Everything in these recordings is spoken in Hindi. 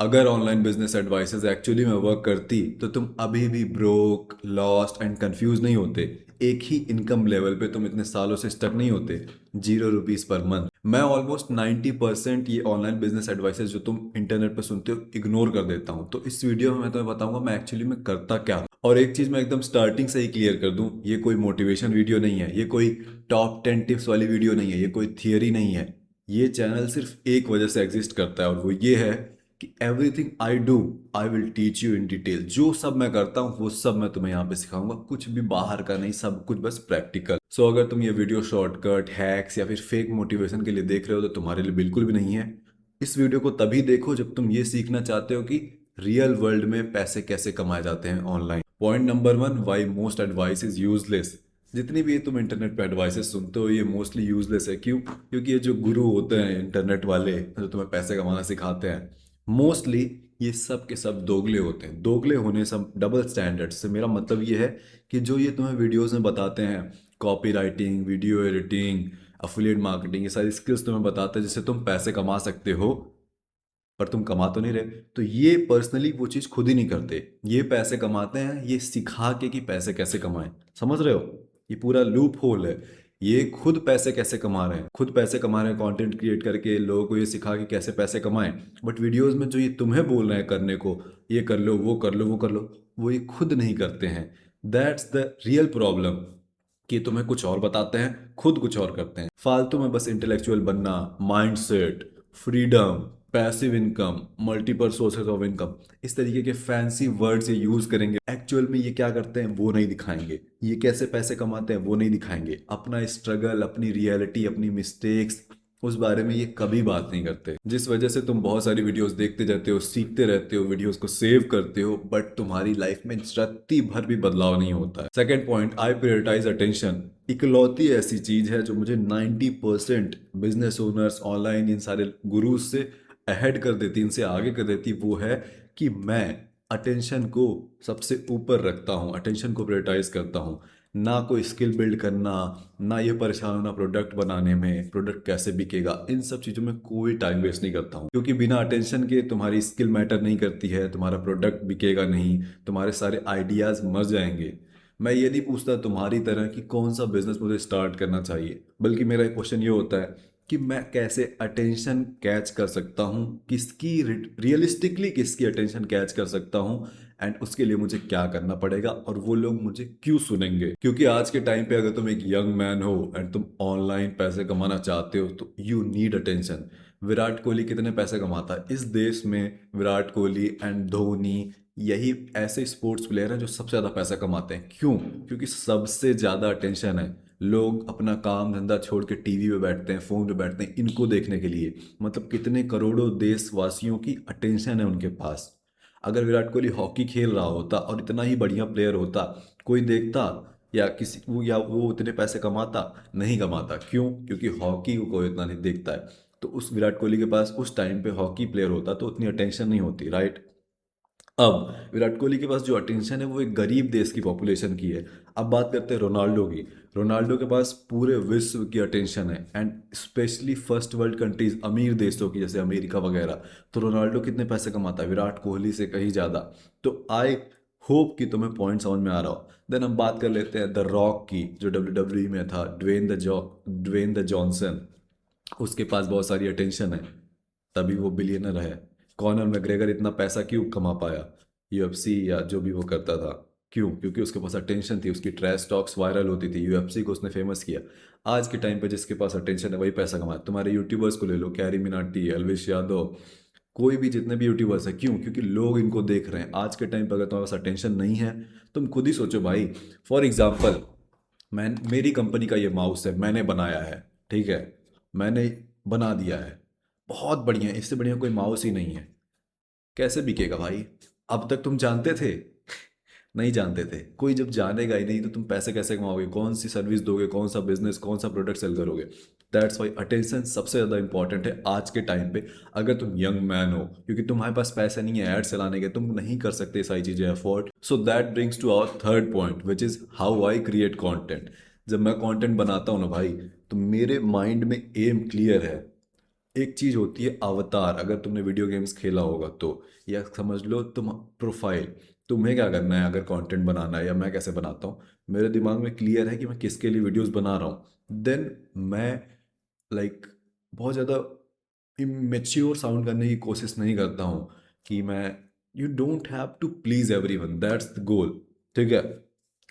अगर ऑनलाइन बिजनेस एडवाइसेस एक्चुअली में वर्क करती तो तुम अभी भी ब्रोक लॉस्ट एंड कंफ्यूज नहीं होते। एक ही इनकम लेवल पे तुम इतने सालों से स्टक नहीं होते। 0 रुपीज पर मंथ। मैं ऑलमोस्ट 90% ये ऑनलाइन बिजनेस एडवाइसेस जो तुम इंटरनेट पर सुनते हो इग्नोर कर देता हूँ। तो इस वीडियो में मैं तुम्हें बताऊंगा मैं एक्चुअली में करता क्या हूँ। और एक चीज मैं एकदम स्टार्टिंग से ही क्लियर कर दूं, ये कोई मोटिवेशन वीडियो नहीं है, ये कोई टॉप 10 टिप्स वाली वीडियो नहीं है, ये कोई थियरी नहीं है। ये चैनल सिर्फ एक वजह से एग्जिस्ट करता है और वो ये है कि everything I do I will teach you in detail. जो सब मैं करता हूँ वो सब मैं तुम्हें यहाँ पे सिखाऊंगा, कुछ भी बाहर का नहीं, सब कुछ बस प्रैक्टिकल। सो अगर तुम ये वीडियो शॉर्टकट हैक्स या फिर फेक मोटिवेशन के लिए देख रहे हो तो तुम्हारे लिए बिल्कुल भी नहीं है। इस वीडियो को तभी देखो जब तुम ये सीखना चाहते हो कि रियल वर्ल्ड में पैसे कैसे कमाए जाते हैं online. Point number 1, why most advice is useless. जितनी भी ये तुम इंटरनेट पे एडवाइसेस सुनते हो ये मोस्टली यूजलेस है। क्यों? क्योंकि ये जो गुरु होते हैं इंटरनेट वाले जो तुम्हें पैसे कमाना सिखाते हैं, मोस्टली ये सब के सब दोगले होते हैं। दोगले होने सब डबल स्टैंडर्ड से मेरा मतलब ये है कि जो ये तुम्हें वीडियोस में बताते हैं, copy writing, video editing, affiliate marketing, ये सारी स्किल्स तुम्हें बताते हैं जिससे तुम पैसे कमा सकते हो, पर तुम कमा तो नहीं रहे। तो ये पर्सनली वो चीज़ खुद ही नहीं करते। ये पैसे कमाते हैं ये सिखा के कि पैसे कैसे कमाएं। समझ रहे हो? ये पूरा लूप होल है। ये खुद पैसे कैसे कमा रहे हैं, खुद पैसे कमा रहे हैं कंटेंट क्रिएट करके, लोगों को ये सिखा के कैसे पैसे कमाएं। बट वीडियोस में जो ये तुम्हें बोल रहे हैं करने को, ये कर लो वो कर लो वो कर लो, वो ये खुद नहीं करते हैं। दैट्स द रियल प्रॉब्लम, कि तुम्हें कुछ और बताते हैं खुद कुछ और करते हैं। फालतू में बस इंटेलेक्चुअल बनना, mindset, freedom, passive income, multiple sources of income, इस तरीके के फैंसी वर्ड्स ये यूज करेंगे। एक्चुअल में ये क्या करते हैं वो नहीं दिखाएंगे। ये कैसे पैसे कमाते हैं वो नहीं दिखाएंगे। अपना स्ट्रगल, अपनी रियलिटी, अपनी मिस्टेक्स, उस बारे में ये कभी बात नहीं करते। जिस वजह से तुम बहुत सारी वीडियोस देखते रहते हो, सीखते रहते हो, वीडियोस को सेव करते हो, बट तुम्हारी लाइफ में रत्ती भर भी बदलाव नहीं होता है। सेकेंड पॉइंट, आई प्रायोरिटाइज अटेंशन। इकलौती ऐसी चीज है जो मुझे 90% बिजनेस ओनर्स ऑनलाइन इन सारे गुरुज से अहेड कर देती, इनसे आगे कर देती, वो है कि मैं अटेंशन को सबसे ऊपर रखता हूँ, अटेंशन को प्रायोरिटाइज करता हूँ। ना कोई स्किल बिल्ड करना, ना ये परेशान होना प्रोडक्ट बनाने में, प्रोडक्ट कैसे बिकेगा, इन सब चीज़ों में कोई टाइम वेस्ट नहीं करता हूँ। क्योंकि बिना अटेंशन के तुम्हारी स्किल मैटर नहीं करती है, तुम्हारा प्रोडक्ट बिकेगा नहीं, तुम्हारे सारे आइडियाज़ मर जाएंगे। मैं ये नहीं पूछता तुम्हारी तरह कि कौन सा बिजनेस मुझे स्टार्ट करना चाहिए, बल्कि मेरा एक क्वेश्चन ये होता है कि मैं कैसे अटेंशन कैच कर सकता हूँ, किसकी रियलिस्टिकली किसकी अटेंशन कैच कर सकता हूँ, एंड उसके लिए मुझे क्या करना पड़ेगा और वो लोग मुझे क्यों सुनेंगे। क्योंकि आज के टाइम पे अगर तुम एक यंग मैन हो एंड तुम ऑनलाइन पैसे कमाना चाहते हो तो you need attention. Virat Kohli कितने पैसे कमाता है इस देश में? विराट कोहली एंड धोनी, यही ऐसे स्पोर्ट्स प्लेयर हैं जो सबसे ज़्यादा पैसा कमाते हैं। क्यों? क्योंकि सबसे ज़्यादा अटेंशन है। लोग अपना काम धंधा छोड़ के टीवी पे बैठते हैं, फ़ोन पे बैठते हैं इनको देखने के लिए। मतलब कितने करोड़ों देशवासियों की अटेंशन है उनके पास। अगर विराट कोहली हॉकी खेल रहा होता और इतना ही बढ़िया प्लेयर होता, कोई देखता? या किसी वो, या वो उतने पैसे कमाता? नहीं कमाता। क्यों? क्योंकि हॉकी को कोई इतना नहीं देखता है। तो उस विराट कोहली के पास उस टाइम पे हॉकी प्लेयर होता तो उतनी अटेंशन नहीं होती, राइट? अब विराट कोहली के पास जो अटेंशन है वो एक गरीब देश की पॉपुलेशन की है। अब बात करते हैं रोनाल्डो की। रोनाल्डो के पास पूरे विश्व की अटेंशन है, and specially first world countries, अमीर देशों की जैसे अमेरिका वगैरह। तो रोनाल्डो कितने पैसे कमाता है? विराट कोहली से कहीं ज़्यादा। तो आई होप कि तुम्हें पॉइंट समझ में आ रहा हो। देन हम बात कर लेते हैं द रॉक की, जो WWE में था, ड्वेन द जॉनसन। उसके पास बहुत सारी अटेंशन है, तभी वो बिलियनर है। कॉनर मैग्रेगर इतना पैसा क्यों कमा पाया, UFC या जो भी वो करता था? क्यों? क्योंकि उसके पास अटेंशन थी, उसकी ट्रैश टॉक्स वायरल होती थी, UFC को उसने फेमस किया। आज के टाइम पे जिसके पास अटेंशन है वही पैसा कमाता। तुम्हारे यूट्यूबर्स को ले लो, कैरी मिनाटी, अलविश यादव, कोई भी जितने भी यूट्यूबर्स हैं, क्यों? क्योंकि लोग इनको देख रहे हैं। आज के टाइम पे अगर तुम्हारे पास अटेंशन नहीं है, तुम खुद ही सोचो भाई। फॉर एग्जाम्पल, मेरी कंपनी का ये माउस है, मैंने बनाया है, ठीक है, मैंने बना दिया है, बहुत बढ़िया, इससे बढ़िया कोई माउस ही नहीं है। कैसे बिकेगा भाई? अब तक तुम जानते थे? नहीं जानते थे। कोई जब जानेगा ही नहीं तो तुम पैसे कैसे कमाओगे, कौन सी सर्विस दोगे, कौन सा बिजनेस, कौन सा प्रोडक्ट सेल करोगे? दैट्स वाई अटेंशन सबसे ज़्यादा इंपॉर्टेंट है आज के टाइम पे। अगर तुम यंग मैन हो, क्योंकि तुम्हारे पास पैसा नहीं है एड चलाने के, तुम नहीं कर सकते सारी चीज़ें afford. So that brings to our third point which is how I create content. जब मैं कॉन्टेंट बनाता हूँ ना भाई, तो मेरे माइंड में एम क्लियर है। एक चीज़ होती है अवतार, अगर तुमने वीडियो गेम्स खेला होगा तो, या समझ लो तुम प्रोफाइल। तुम्हें क्या करना है अगर कंटेंट बनाना है, या मैं कैसे बनाता हूँ, मेरे दिमाग में क्लियर है कि मैं किसके लिए वीडियोस बना रहा हूँ, देन मैं लाइक बहुत ज़्यादा इमेच्योर साउंड करने की कोशिश नहीं करता हूँ कि मैं, you don't have to please everyone, that's the goal. ठीक है,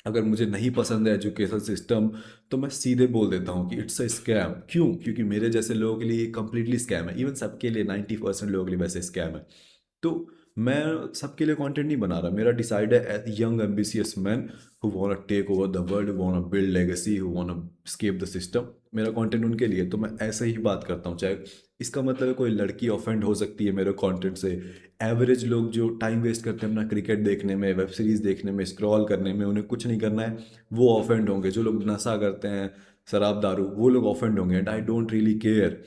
अगर मुझे नहीं पसंद है एजुकेशन सिस्टम, तो मैं सीधे बोल देता हूँ कि इट्स अ स्कैम। क्यों? क्योंकि मेरे जैसे लोगों के लिए कंप्लीटली स्कैम है, इवन सबके लिए 90% लोगों के लिए वैसे स्कैम है। तो मैं सबके लिए कंटेंट नहीं बना रहा, मेरा डिसाइड है young ambitious man who want take over the world, who want build legacy, who want escape the system. मेरा कंटेंट उनके लिए, तो मैं ऐसे ही बात करता हूँ। चाहे इसका मतलब है कोई लड़की ऑफेंड हो सकती है मेरे कंटेंट से, एवरेज लोग जो टाइम वेस्ट करते हैं अपना क्रिकेट देखने में, वेब सीरीज देखने में, स्क्रॉल करने में, उन्हें कुछ नहीं करना है, वो ऑफेंड होंगे। जो लोग नशा करते हैं, शराब दारू, वो लोग ऑफेंड होंगे, and I don't really care.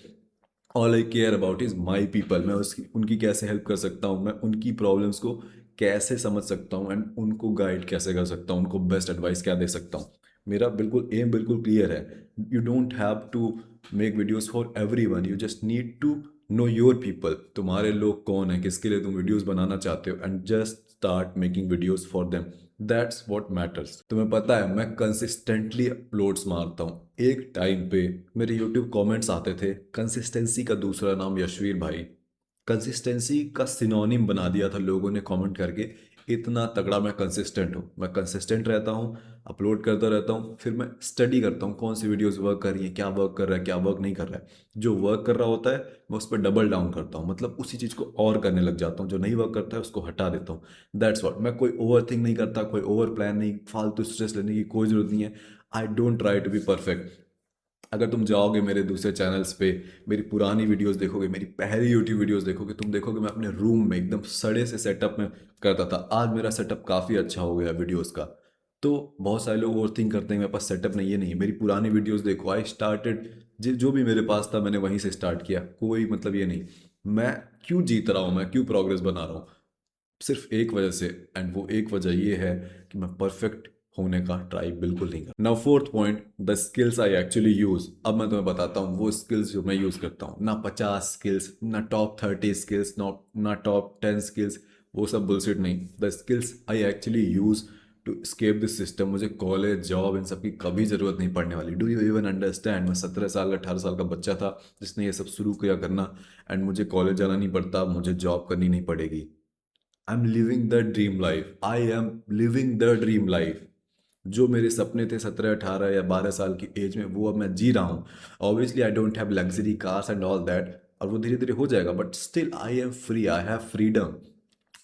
All I care about is my people. मैं उसकी उनकी कैसे हेल्प कर सकता हूँ, मैं उनकी प्रॉब्लम्स को कैसे समझ सकता हूँ, एंड उनको गाइड कैसे कर सकता हूँ, उनको बेस्ट एडवाइस क्या दे सकता हूँ। मेरा बिल्कुल एम बिल्कुल क्लियर है। You don't have to make videos for everyone, you just need to know your people. तुम्हारे लोग कौन है, किसके लिए तुम वीडियोस बनाना चाहते हो, and just start making videos for them. That's what matters. तुम्हें पता है मैं कंसिस्टेंटली अपलोड्स मारता हूँ। एक टाइम पे मेरे यूट्यूब कमेंट्स आते थे, कंसिस्टेंसी का दूसरा नाम यशवीर भाई। कंसिस्टेंसी का सिनोनिम बना दिया था लोगों ने कमेंट करके। इतना तगड़ा मैं कंसिस्टेंट हूँ, मैं कंसिस्टेंट रहता हूँ, अपलोड करता रहता हूँ, फिर मैं स्टडी करता हूँ कौन सी वीडियोस वर्क कर रही हैं, क्या वर्क कर रहा है, क्या वर्क नहीं कर रहा है। जो वर्क कर रहा होता है मैं उस पर डबल डाउन करता हूँ, मतलब उसी चीज़ को और करने लग जाता हूँ। जो नहीं वर्क करता है उसको हटा देता हूँ। That's what. मैं कोई ओवर थिंक नहीं करता, कोई ओवर प्लान नहीं, फालतू स्ट्रेस लेने की कोई ज़रूरत नहीं है। I don't try to be perfect. अगर तुम जाओगे मेरे दूसरे चैनल्स पे, मेरी पुरानी वीडियोस देखोगे, मेरी पहली यूट्यूब वीडियोस देखोगे, तुम देखोगे मैं अपने रूम में एकदम सड़े से सेटअप में करता था। आज मेरा सेटअप काफ़ी अच्छा हो गया वीडियोस का। तो बहुत सारे लोग ओवर थिंक करते हैं मेरे पास सेटअप नहीं है, नहीं, मेरी पुरानी वीडियोस देखो। आई स्टार्टेड, जो भी मेरे पास था मैंने वहीं से स्टार्ट किया। कोई मतलब ये नहीं। मैं क्यों जीत रहा हूँ, मैं क्यों प्रोग्रेस बना रहा हूँ, सिर्फ एक वजह से, एंड वो एक वजह ये है कि मैं परफेक्ट होने का ट्राई बिल्कुल नहीं करता। Now fourth point, the skills I actually use. अब मैं तुम्हें बताता हूँ वो स्किल्स जो मैं यूज करता हूँ। ना 50 स्किल्स, ना टॉप 30 स्किल्स, ना टॉप 10 स्किल्स, वो सब बुलशिट नहीं। The skills I actually use to escape this system. मुझे कॉलेज, जॉब, इन सब की कभी ज़रूरत नहीं पड़ने वाली। Do you even understand? मैं 17 साल 18 साल का बच्चा था जिसने ये सब शुरू किया करना, एंड मुझे कॉलेज जाना नहीं पड़ता, मुझे जॉब करनी नहीं पड़ेगी। I am living the dream life, I am living the dream life. जो मेरे सपने थे 17 18 या 12 साल की एज में, वो अब मैं जी रहा हूँ। Obviously I don't have luxury cars and all that, और वो धीरे धीरे हो जाएगा, but still I am free, I have freedom.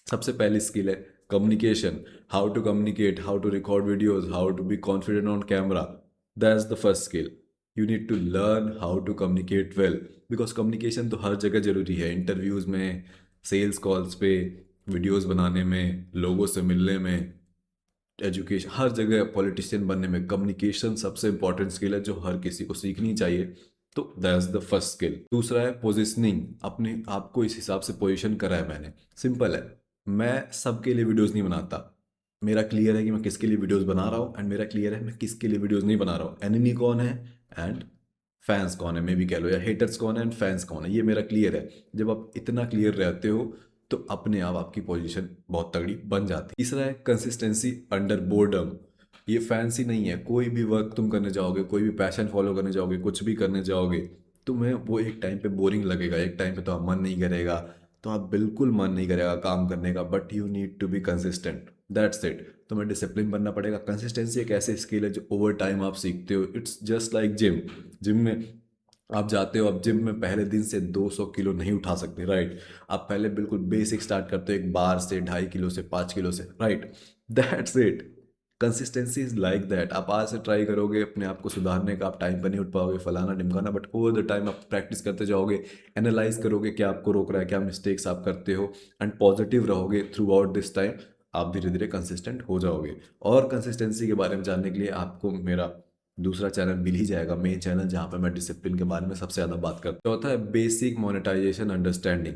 सबसे पहली स्किल है communication. How to communicate, how to record videos, how to be confident on camera. That's the first skill. You need to learn how to communicate well, because communication तो हर जगह जरूरी है। इंटरव्यूज़ में, सेल्स कॉल्स पे, वीडियोस बनाने में, लोगों से मिलने में, एजुकेशन, हर जगह पॉलिटिशियन बनने में कम्युनिकेशन सबसे इंपॉर्टेंट स्किल है जो हर किसी को सीखनी चाहिए। तो दैट्स द फर्स्ट स्किल। दूसरा है पोजिशनिंग। अपने आप को इस हिसाब से पोजीशन करा है मैंने। सिंपल है, मैं सबके लिए वीडियोस नहीं बनाता। मेरा क्लियर है कि मैं किसके लिए वीडियोस बना रहा हूँ, एंड मेरा क्लियर है मैं किसके लिए वीडियोस नहीं बना रहा हूँ। एनिमी कौन है एंड फैंस कौन है, मे भी कह लो, या हेटर्स कौन है एंड फैंस कौन है, ये मेरा क्लियर है। जब आप इतना क्लियर रहते हो तो अपने आप आपकी पोजीशन बहुत तगड़ी बन जाती है। तीसरा है कंसिस्टेंसी अंडर बोर्डम। ये फैंसी नहीं है। कोई भी वर्क तुम करने जाओगे, कोई भी पैशन फॉलो करने जाओगे, कुछ भी करने जाओगे, तुम्हें वो एक टाइम पे बोरिंग लगेगा, एक टाइम पे तो आप मन नहीं करेगा, तो आप बिल्कुल मन नहीं करेगा काम करने का, but you need to be consistent. That's it. तुम्हें डिसिप्लिन बनना पड़ेगा। कंसिस्टेंसी एक ऐसी स्किल है जो ओवर टाइम आप सीखते हो। It's just like gym. Gym में आप जाते हो, अब जिम में पहले दिन से 200 किलो नहीं उठा सकते, राइट? आप पहले बिल्कुल बेसिक स्टार्ट करते हो, एक बार से, 2.5 किलो से, 5 किलो से, right? That's it. Consistency is like that. आप आज से ट्राई करोगे अपने आप को सुधारने का, आप टाइम पर नहीं उठ पाओगे, फलाना ढिमकाना, बट ओवर द टाइम आप प्रैक्टिस करते जाओगे, एनालाइज करोगे क्या आपको रोक रहा है, क्या मिस्टेक्स आप करते हो, एंड पॉजिटिव रहोगे थ्रू आउट दिस टाइम, आप धीरे धीरे कंसिस्टेंट हो जाओगे। और कंसिस्टेंसी के बारे में जानने के लिए आपको मेरा दूसरा चैनल मिल ही जाएगा, मेन चैनल, जहाँ पे मैं डिसिप्लिन के बारे में सबसे ज़्यादा बात करता हूँ। चौथा है बेसिक मोनेटाइजेशन अंडरस्टैंडिंग।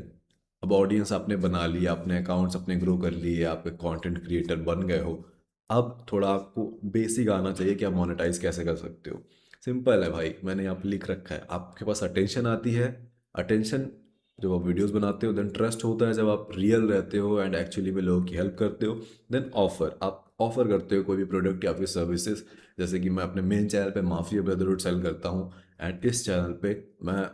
अब ऑडियंस आपने बना लिया, अपने अकाउंट्स अपने ग्रो कर लिए, आप एक कंटेंट क्रिएटर बन गए हो, अब थोड़ा आपको बेसिक आना चाहिए कि आप मोनेटाइज कैसे कर सकते हो। सिंपल है भाई, मैंने यहाँ पे लिख रखा है। आपके पास अटेंशन आती है, अटेंशन जब आप वीडियोस बनाते हो, देन ट्रस्ट होता है जब आप रियल रहते हो एंड एक्चुअली में लोगों की हेल्प करते हो। देन ऑफर, आप ऑफर करते हो कोई भी प्रोडक्ट या फिर सर्विसेज। जैसे कि मैं अपने मेन चैनल पे माफिया ब्रदरहुड सेल करता हूँ, एंड इस चैनल पे मैं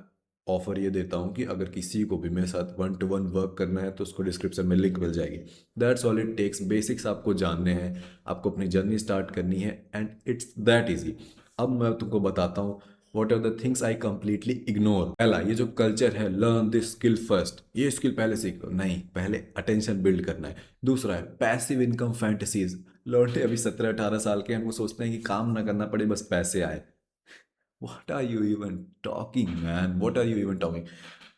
ऑफर ये देता हूँ कि अगर किसी को भी मेरे साथ 1-to-1 वर्क करना है तो उसको डिस्क्रिप्शन में लिंक मिल जाएगी। That's all it takes. Basics आपको जानने हैं, आपको अपनी जर्नी स्टार्ट करनी है, एंड इट्स दैट इजी। अब मैं तुमको बताता हूँ what are the things I completely ignore. पहला, ये जो कल्चर है लर्न दिस स्किल फर्स्ट, ये स्किल पहले सीखो, नहीं, पहले अटेंशन बिल्ड करना है। दूसरा है पैसिव इनकम फैंटेसीज। लौटे अभी 17-18 साल के हैं, वो सोचते हैं कि काम ना करना पड़े, बस पैसे आए। What are you even talking man, what are you even talking.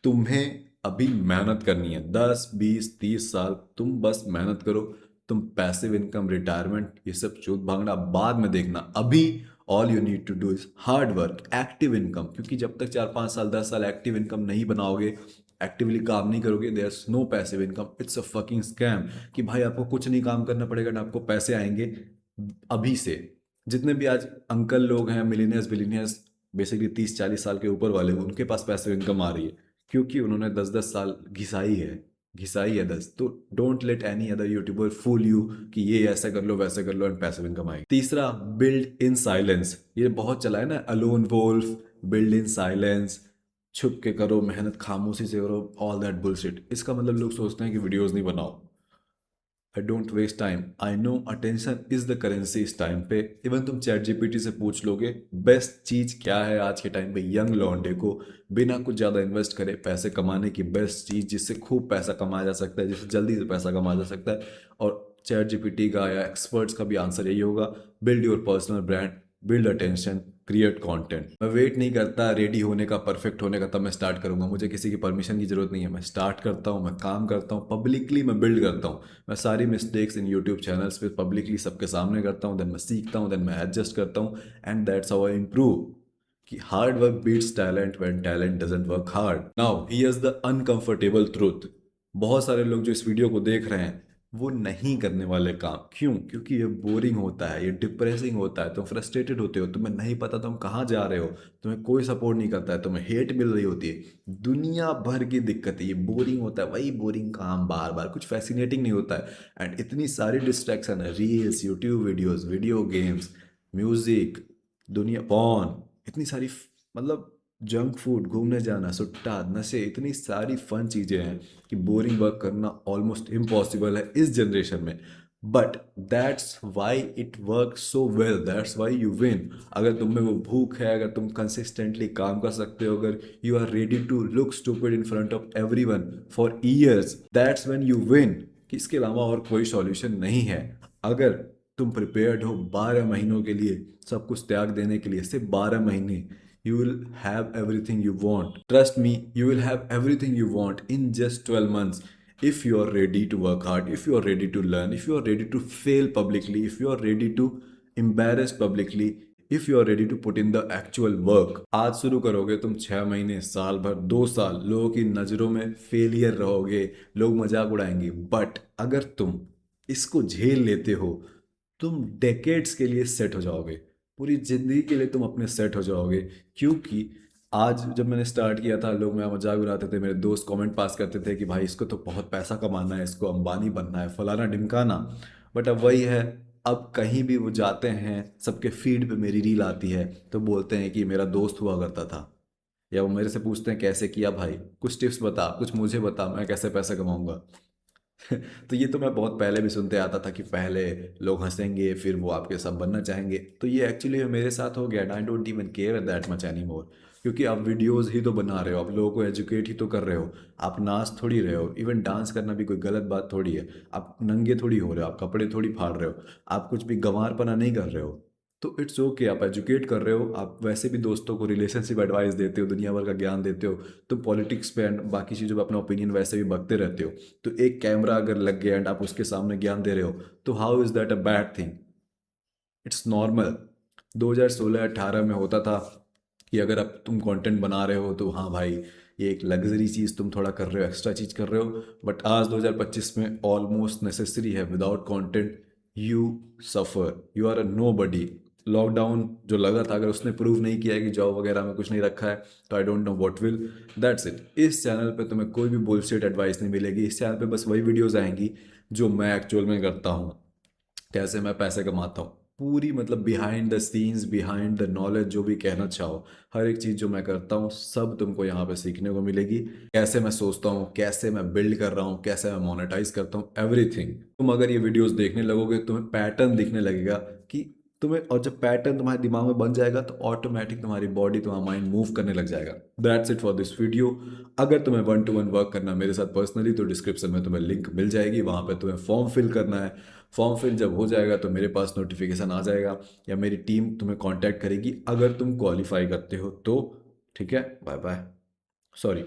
तुम्हें अभी मेहनत करनी है, 10-20-30 साल तुम बस मेहनत करो। तुम पैसिव इनकम, रिटायरमेंट, ये सब चूत भागना बाद में देखना। अभी all you need to do is hard work, active income. क्योंकि जब तक 4-5 साल 10 साल एक्टिव इनकम नहीं बनाओगे, एक्टिवली काम नहीं करोगे, there is no passive income. It's a fucking scam कि भाई आपको कुछ नहीं काम करना पड़ेगा ना आपको पैसे आएंगे। अभी से जितने भी आज अंकल लोग हैं, मिलीनियर्स बिलीनियर्स, बेसिकली 30-40 साल के ऊपर वाले, उनके पास पैसिव इनकम आ रही है क्योंकि उन्होंने 10-10 साल घिसाई है 10। तो don't let any other YouTuber fool you कि ये ऐसा कर लो वैसा कर लो एंड पैसिव इनकम आएगी। तीसरा, बिल्ड इन साइलेंस। ये बहुत चला है ना, alone wolf, build in silence, छुप के करो, मेहनत खामोशी से करो, ऑल दैट बुलशिट। इसका मतलब लोग सोचते हैं कि वीडियोस नहीं बनाओ। I don't waste time, I know attention is the currency इस टाइम पे। इवन तुम चैट जीपीटी से पूछ लोगे बेस्ट चीज़ क्या है आज के टाइम पे यंग लॉन्डे को, बिना कुछ ज़्यादा इन्वेस्ट करे पैसे कमाने की बेस्ट चीज़, जिससे खूब पैसा कमाया जा सकता है, जिससे जल्दी से पैसा कमाया जा सकता है। और चैट जीपीटी का या एक्सपर्ट्स का भी आंसर यही होगा, build your personal brand, build attention, create content. मैं वेट नहीं करता रेडी होने का, परफेक्ट होने का, तब मैं स्टार्ट करूंगा। मुझे किसी की परमिशन की जरूरत नहीं है, मैं स्टार्ट करता हूँ, मैं काम करता हूँ, पब्लिकली मैं बिल्ड करता हूँ। मैं सारी मिस्टेक्स इन यूट्यूब चैनल्स पे पब्लिकली सबके सामने करता हूँ, देन मैं सीखता हूँ, देन मैं एडजस्ट करता हूँ, and that's how I improve. कि hard work beats talent when talent doesn't work hard. Now here's the uncomfortable truth. बहुत सारे लोग जो इस वीडियो को देख रहे हैं वो नहीं करने वाले काम। क्यों? क्योंकि ये बोरिंग होता है, ये डिप्रेसिंग होता है, तुम फ्रस्ट्रेटेड होते हो, तुम्हें नहीं पता तुम कहाँ जा रहे हो, तुम्हें कोई सपोर्ट नहीं करता है, तुम्हें हेट मिल रही होती है, दुनिया भर की दिक्कत है, ये बोरिंग होता है, वही बोरिंग काम बार बार, कुछ फैसिनेटिंग नहीं होता है। एंड इतनी सारी डिस्ट्रैक्शन है, reels, YouTube videos, video games, music, दुनिया, पॉर्न, इतनी सारी मतलब जंक फूड, घूमने जाना, सुट्टा, नशे, इतनी सारी फन चीज़ें हैं कि बोरिंग वर्क करना ऑलमोस्ट इम्पॉसिबल है इस जनरेशन में। But that's why it work so well, that's why you win. अगर तुम में वो भूख है, अगर तुम कंसिस्टेंटली काम कर सकते हो, अगर you are ready to look stupid in front of everyone for years, that's when you win. कि इसके अलावा और कोई सॉल्यूशन नहीं है। अगर तुम प्रिपेयर्ड हो 12 महीनों के लिए सब कुछ त्याग देने के लिए, सिर्फ 12 महीने, you will have everything you want. Trust me, you will have everything you want in just 12 months. If you are ready to work hard, if you are ready to learn, if you are ready to fail publicly, if you are ready to embarrass publicly, if you are ready to put in the actual work। आज शुरू करोगे तुम, 6 महीने, साल भर, 2 साल लोगों की नज़रों में फेलियर रहोगे, लोग मजाक उड़ाएंगे। बट अगर तुम इसको झेल लेते हो, तुम डेकेड्स के लिए सेट हो जाओगे, पूरी ज़िंदगी के लिए तुम अपने सेट हो जाओगे। क्योंकि आज जब मैंने स्टार्ट किया था, लोग मेरा मजाक उड़ाते थे, मेरे दोस्त कमेंट पास करते थे कि भाई इसको तो बहुत पैसा कमाना है, इसको अंबानी बनना है, फलाना ढिमकाना। बट अब वही है, अब कहीं भी वो जाते हैं, सबके फीड पे मेरी रील आती है तो बोलते हैं कि मेरा दोस्त हुआ करता था, या वो मेरे से पूछते हैं कैसे किया भाई, कुछ टिप्स बता, कुछ मुझे बता, मैं कैसे पैसा कमाऊंगा। तो ये तो मैं बहुत पहले भी सुनते आता था कि पहले लोग हंसेंगे फिर वो आपके सब बनना चाहेंगे। तो ये एक्चुअली मेरे साथ हो गया, I don't even care that much any more. क्योंकि आप वीडियोस ही तो बना रहे हो, आप लोगों को एजुकेट ही तो कर रहे हो, आप नाच थोड़ी रहे हो। इवन डांस करना भी कोई गलत बात थोड़ी है। आप नंगे थोड़ी हो रहे हो, आप कपड़े थोड़ी फाड़ रहे हो, आप कुछ भी गंवारपना नहीं कर रहे हो। तो इट्स ओके, आप एजुकेट कर रहे हो, आप वैसे भी दोस्तों को रिलेशनशिप एडवाइस देते हो, दुनिया भर का ज्ञान देते हो, तो पॉलिटिक्स पे एंड बाकी चीज़ों पे अपना ओपिनियन वैसे भी बकते रहते हो। तो एक कैमरा अगर लग गया एंड आप उसके सामने ज्ञान दे रहे हो, तो how is that a bad thing? It's normal. 2016-18 में होता था कि अगर अब तुम कंटेंट बना रहे हो तो हाँ भाई, ये एक लग्जरी चीज़ तुम थोड़ा कर रहे हो, एक्स्ट्रा चीज़ कर रहे हो। बट आज 2025 में ऑलमोस्ट नेसेसरी है। Without content you suffer, you are a nobody. Lockdown जो लगा था, अगर उसने प्रूव नहीं किया है कि जॉब वगैरह में कुछ नहीं रखा है, तो I don't know what will. That's it. इस चैनल पे तुम्हें कोई भी बुलशिट एडवाइस नहीं मिलेगी। इस चैनल पे बस वही वीडियोस आएंगी जो मैं एक्चुअल में करता हूँ, कैसे मैं पैसे कमाता हूँ, पूरी मतलब behind the scenes, behind the knowledge, जो भी कहना चाहो, हर एक चीज़ जो मैं करता हूँ सब तुमको यहाँ पे सीखने को मिलेगी। कैसे मैं सोचता हूँ, कैसे मैं बिल्ड कर रहा हूँ, कैसे मैं मोनेटाइज करता हूँ, एवरीथिंग। तुम अगर ये वीडियोस देखने लगोगे तुम्हें पैटर्न दिखने लगेगा कि तुम्हें, और जब पैटर्न तुम्हारे दिमाग में बन जाएगा तो ऑटोमेटिक तुम्हारी बॉडी, तुम्हारा माइंड मूव करने लग जाएगा। That's it for this video. अगर तुम्हें 1-to-1 वर्क करना मेरे साथ पर्सनली, तो डिस्क्रिप्शन में तुम्हें लिंक मिल जाएगी, वहाँ पे तुम्हें फॉर्म फिल करना है। फॉर्म फिल जब हो जाएगा तो मेरे पास नोटिफिकेशन आ जाएगा, या मेरी टीम तुम्हें कांटेक्ट करेगी अगर तुम क्वालिफाई करते हो तो। ठीक है, बाय बाय। सॉरी।